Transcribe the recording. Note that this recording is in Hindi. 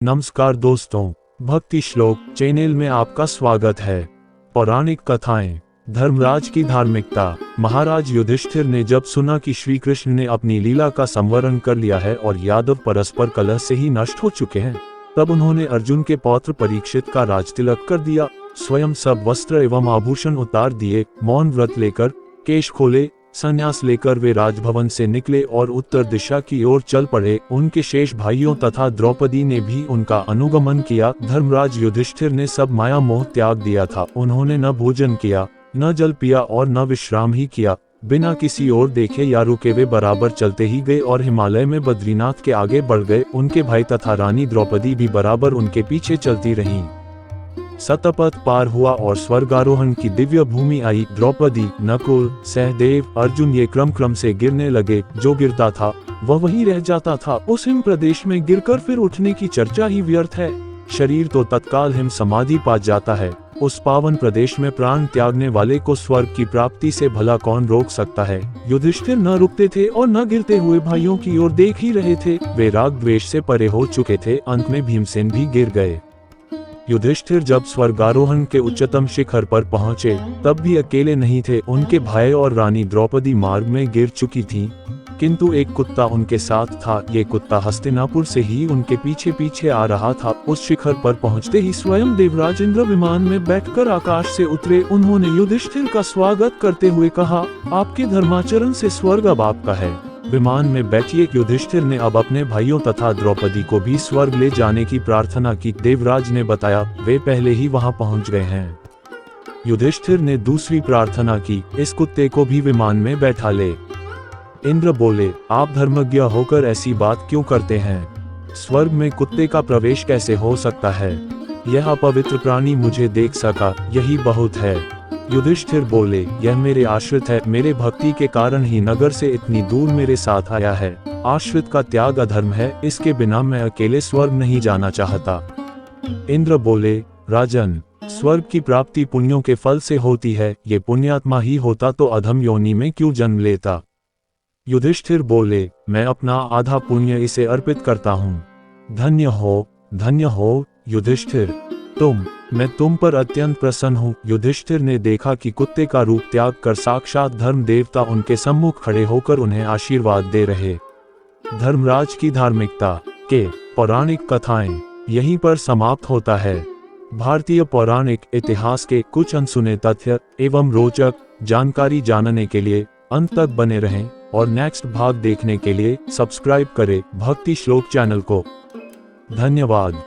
नमस्कार दोस्तों, भक्ति श्लोक चैनल में आपका स्वागत है। पौराणिक कथाएं। धर्मराज की धार्मिकता। महाराज युधिष्ठिर ने जब सुना कि श्री कृष्ण ने अपनी लीला का संवरण कर लिया है और यादव परस्पर कलह से ही नष्ट हो चुके हैं, तब उन्होंने अर्जुन के पौत्र परीक्षित का राजतिलक कर दिया, स्वयं सब वस्त्र एवं आभूषण उतार दिए, मौन व्रत लेकर, केश खोले, संन्यास लेकर वे राजभवन से निकले और उत्तर दिशा की ओर चल पड़े। उनके शेष भाइयों तथा द्रौपदी ने भी उनका अनुगमन किया। धर्मराज युधिष्ठिर ने सब माया मोह त्याग दिया था। उन्होंने न भोजन किया, न जल पिया और न विश्राम ही किया। बिना किसी ओर देखे या रुके वे बराबर चलते ही गए और हिमालय में बद्रीनाथ के आगे बढ़ गए। उनके भाई तथा रानी द्रौपदी भी बराबर उनके पीछे चलती रहीं। सतपथ पार हुआ और स्वर्गारोहण की दिव्य भूमि आई। द्रौपदी, नकुल, सहदेव, अर्जुन ये क्रम से गिरने लगे। जो गिरता था वह वहीं रह जाता था। उस हिम प्रदेश में गिरकर फिर उठने की चर्चा ही व्यर्थ है। शरीर तो तत्काल हिम समाधि पा जाता है। उस पावन प्रदेश में प्राण त्यागने वाले को स्वर्ग की प्राप्ति से भला कौन रोक सकता है। युधिष्ठिर न रुकते थे और न गिरते हुए भाइयों की ओर देख ही रहे थे। वे राग द्वेष से परे हो चुके थे। अंत में भीमसेन भी गिर गए। युधिष्ठिर जब स्वर्गारोहण के उच्चतम शिखर पर पहुंचे, तब भी अकेले नहीं थे। उनके भाई और रानी द्रौपदी मार्ग में गिर चुकी थीं, किंतु एक कुत्ता उनके साथ था। ये कुत्ता हस्तिनापुर से ही उनके पीछे पीछे आ रहा था। उस शिखर पर पहुंचते ही स्वयं देवराज इंद्र विमान में बैठकर आकाश से उतरे। उन्होंने युधिष्ठिर का स्वागत करते हुए कहा, आपके धर्माचरण से स्वर्ग अब आपका है। विमान में बैठिए। युधिष्ठिर ने अब अपने भाइयों तथा द्रौपदी को भी स्वर्ग ले जाने की प्रार्थना की। देवराज ने बताया, वे पहले ही वहां पहुंच गए हैं। युधिष्ठिर ने दूसरी प्रार्थना की, इस कुत्ते को भी विमान में बैठा ले। इंद्र बोले, आप धर्मज्ञ होकर ऐसी बात क्यों करते हैं? स्वर्ग में कुत्ते का प्रवेश कैसे हो सकता है? यह अपवित्र प्राणी मुझे देख सका, यही बहुत है। युधिष्ठिर बोले, यह मेरे आश्रित है। मेरे भक्ति के कारण ही नगर से इतनी दूर मेरे साथ आया है। आश्रित का त्याग अधर्म है। इसके बिना मैं अकेले स्वर्ग नहीं जाना चाहता। इंद्र बोले, राजन, स्वर्ग की प्राप्ति पुण्यों के फल से होती है। ये पुण्यात्मा ही होता तो अधम योनि में क्यों जन्म लेता? युधिष्ठिर बोले, मैं अपना आधा पुण्य इसे अर्पित करता हूँ। धन्य हो युधिष्ठिर मैं तुम पर अत्यंत प्रसन्न हूँ। युधिष्ठिर ने देखा कि कुत्ते का रूप त्याग कर साक्षात धर्म देवता उनके सम्मुख खड़े होकर उन्हें आशीर्वाद दे रहे। धर्मराज की धार्मिकता के पौराणिक कथाएं यहीं पर समाप्त होता है। भारतीय पौराणिक इतिहास के कुछ अनसुने तथ्य एवं रोचक जानकारी जानने के लिए अंत तक बने रहें और नेक्स्ट भाग देखने के लिए सब्सक्राइब करें भक्ति श्लोक चैनल को। धन्यवाद।